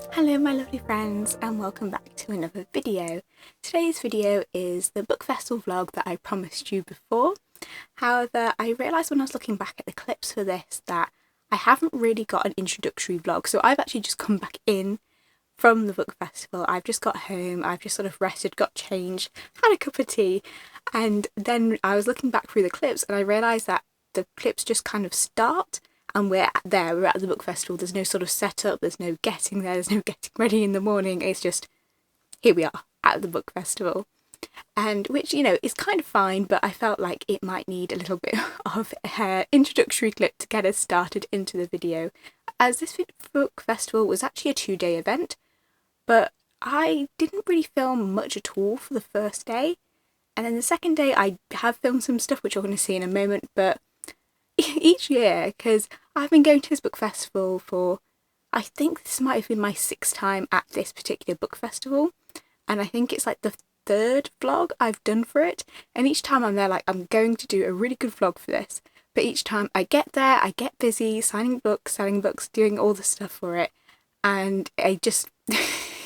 Hello my lovely friends and welcome back to another video. Today's video is the book festival vlog that I promised you before. However, I realised when I was looking back at the clips for this that I haven't really got an introductory vlog, so I've actually just come back in from the book festival. I've just got home, I've just sort of rested, got changed, had a cup of tea, and then I was looking back through the clips and I realised that the clips just kind of start and we're at the book festival. There's no sort of setup, there's no getting there, there's no getting ready in the morning. It's just, here we are at the book festival. And which, you know, is kind of fine, but I felt like it might need a little bit of an introductory clip to get us started into the video. As this book festival was actually a 2-day event, but I didn't really film much at all for the first day. And then the second day I have filmed some stuff which you're going to see in a moment, but each year, because I've been going to this book festival for, I think this might have been my 6th time at this particular book festival, and I think it's like the 3rd vlog I've done for it, and each time I'm there like I'm going to do a really good vlog for this, but each time I get there I get busy signing books, selling books, doing all the stuff for it, and I just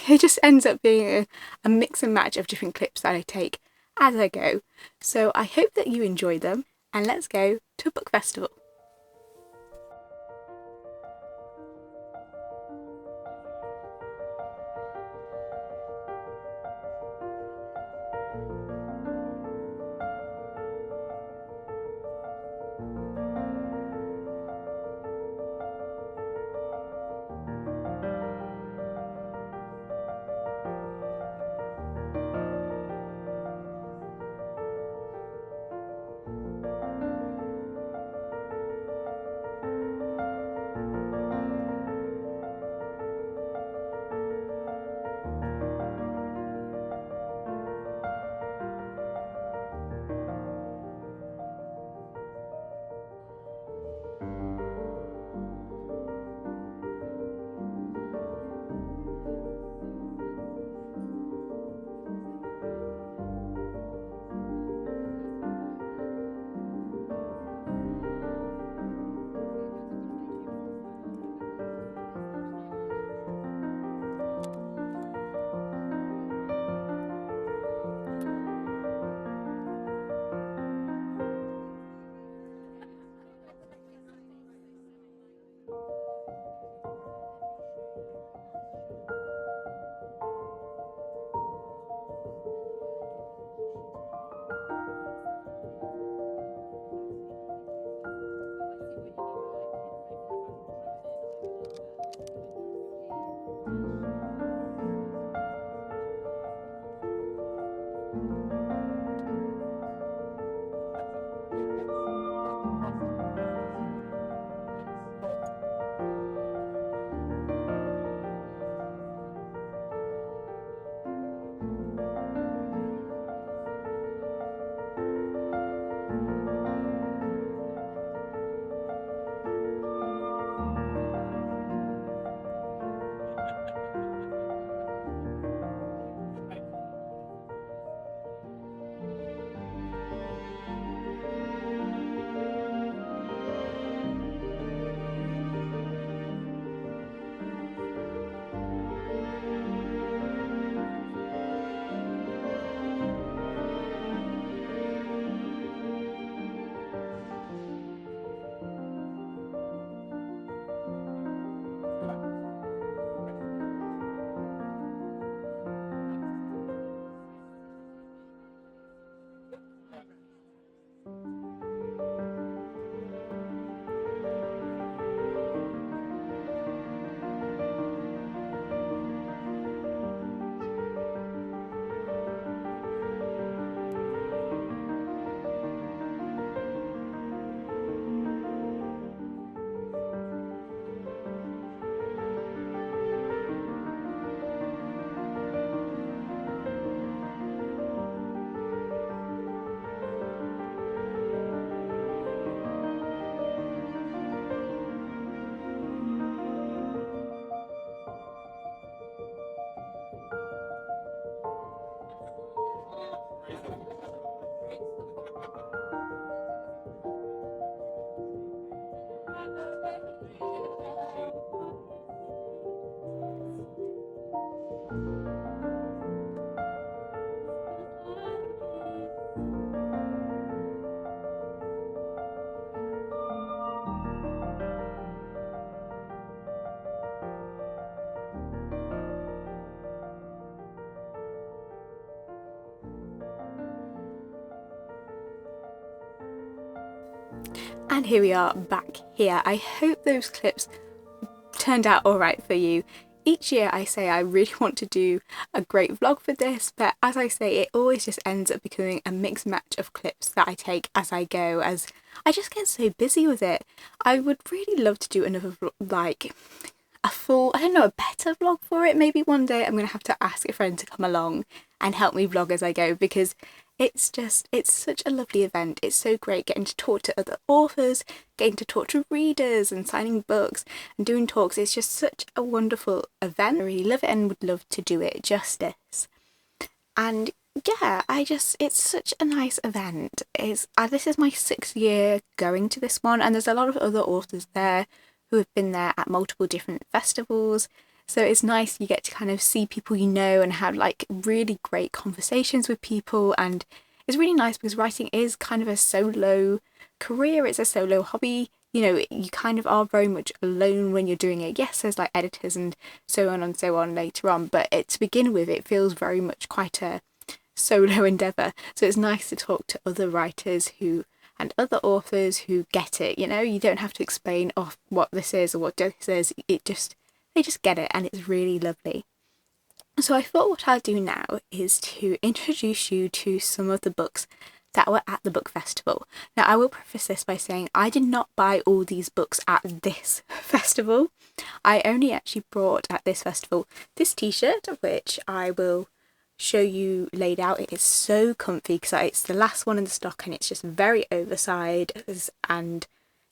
it just ends up being a mix and match of different clips that I take as I go. So I hope that you enjoy them, and let's go to a book festival. And here we are back here. I hope those clips turned out alright for you. Each year I say I really want to do a great vlog for this, but as I say, it always just ends up becoming a mixed match of clips that I take as I go, as I just get so busy with it. I would really love to do another vlog, like a full, I don't know, a better vlog for it. Maybe one day I'm going to have to ask a friend to come along and help me vlog as I go, because it's such a lovely event. It's so great getting to talk to other authors, getting to talk to readers and signing books and doing talks. It's just such a wonderful event. I really love it and would love to do it justice. And yeah, it's such a nice event. This is my 6th year going to this one, and there's a lot of other authors there who have been there at multiple different festivals. So it's nice, you get to kind of see people you know and have like really great conversations with people, and it's really nice because writing is kind of a solo career, it's a solo hobby. You know, you kind of are very much alone when you're doing it. Yes, there's like editors and so on and so on later on, but to begin with it feels very much quite a solo endeavour. So it's nice to talk to other writers and other authors who get it, you know. You don't have to explain what this is or what this is. They just get it, and it's really lovely. So I thought what I'll do now is to introduce you to some of the books that were at the book festival. Now I will preface this by saying I did not buy all these books at this festival. I only actually brought at this festival this t-shirt, which I will show you laid out. It is so comfy because it's the last one in the stock and it's just very oversized, and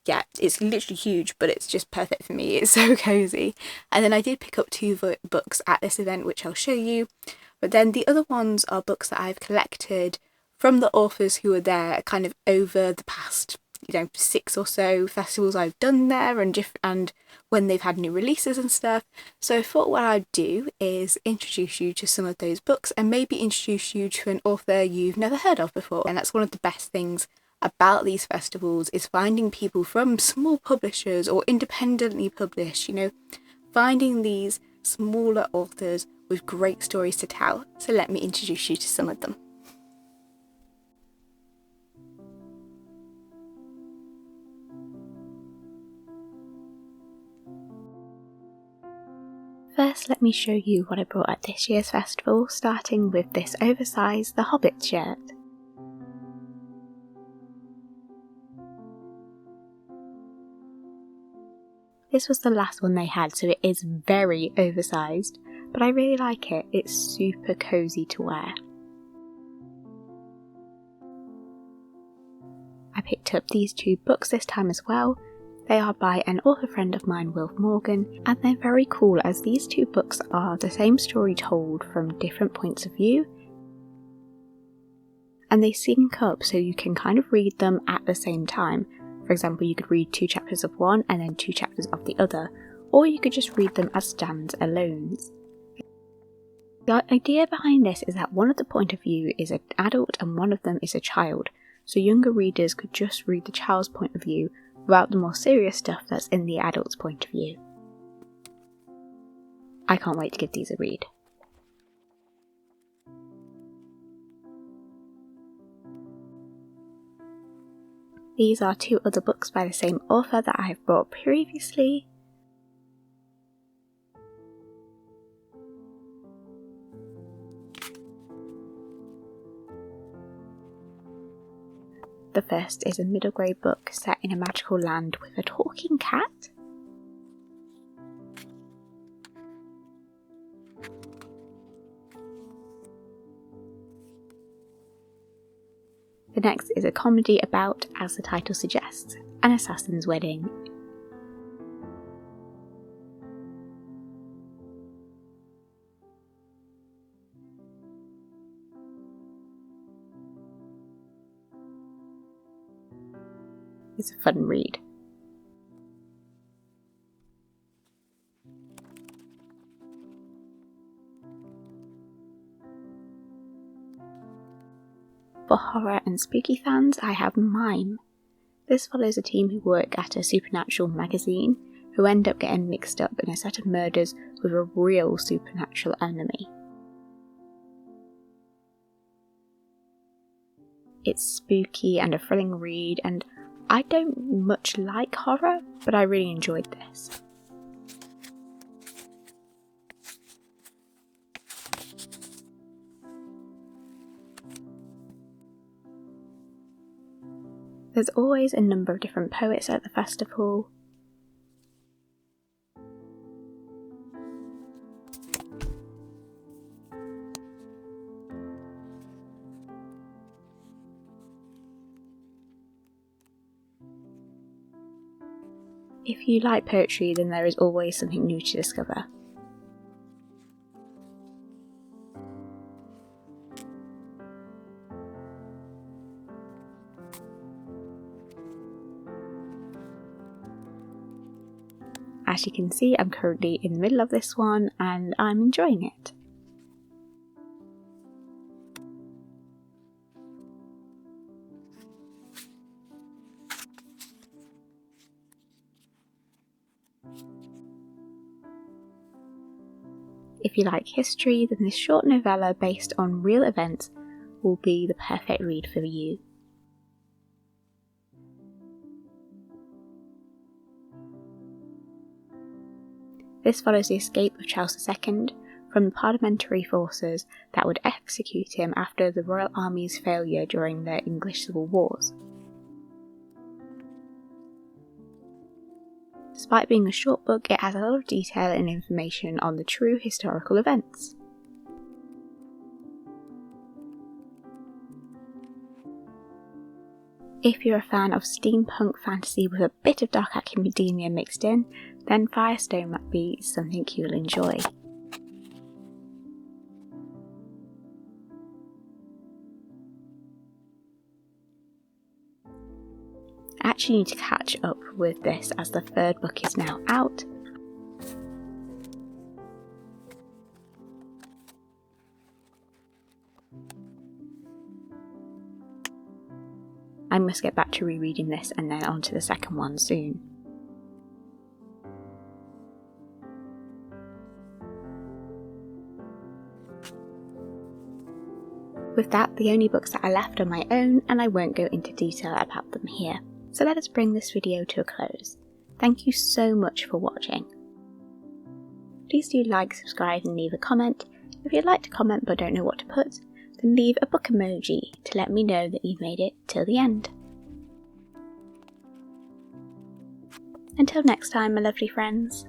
yeah, it's literally huge, but it's just perfect for me. It's so cozy. And then I did pick up 2 books at this event, which I'll show you. But then the other ones are books that I've collected from the authors who were there kind of over the past, 6 or so festivals I've done there, and when they've had new releases and stuff. So I thought what I'd do is introduce you to some of those books and maybe introduce you to an author you've never heard of before. And that's one of the best things about these festivals, is finding people from small publishers or independently published, finding these smaller authors with great stories to tell. So let me introduce you to some of them. First, let me show you what I brought at this year's festival, starting with this oversized The Hobbit shirt. This was the last one they had, so it is very oversized, but I really like it. It's super cozy to wear. I picked up these 2 books this time as well. They are by an author friend of mine, Wilf Morgan, and they're very cool as these 2 books are the same story told from different points of view, and they sync up so you can kind of read them at the same time. For example, you could read 2 chapters of one and then 2 chapters of the other, or you could just read them as stand-alones. The idea behind this is that one of the point of view is an adult and one of them is a child, so younger readers could just read the child's point of view without the more serious stuff that's in the adult's point of view. I can't wait to give these a read. These are 2 other books by the same author that I have brought previously. The first is a middle grade book set in a magical land with a talking cat. The next is a comedy about, as the title suggests, an assassin's wedding. It's a fun read. For horror and spooky fans, I have Mime. This follows a team who work at a supernatural magazine who end up getting mixed up in a set of murders with a real supernatural enemy. It's spooky and a thrilling read, and I don't much like horror, but I really enjoyed this. There's always a number of different poets at the festival. If you like poetry, then there is always something new to discover. As you can see, I'm currently in the middle of this one and I'm enjoying it. If you like history, then this short novella based on real events will be the perfect read for you. This follows the escape of Charles II from the parliamentary forces that would execute him after the Royal Army's failure during the English Civil Wars. Despite being a short book, it has a lot of detail and information on the true historical events. If you're a fan of steampunk fantasy with a bit of dark academia mixed in, then Firestone might be something you'll enjoy. I actually need to catch up with this as the third book is now out. I must get back to rereading this and then on to the second one soon. With that, the only books that I left are my own, and I won't go into detail about them here. So let us bring this video to a close. Thank you so much for watching. Please do like, subscribe and leave a comment. If you'd like to comment but don't know what to put, then leave a book emoji to let me know that you've made it till the end. Until next time, my lovely friends.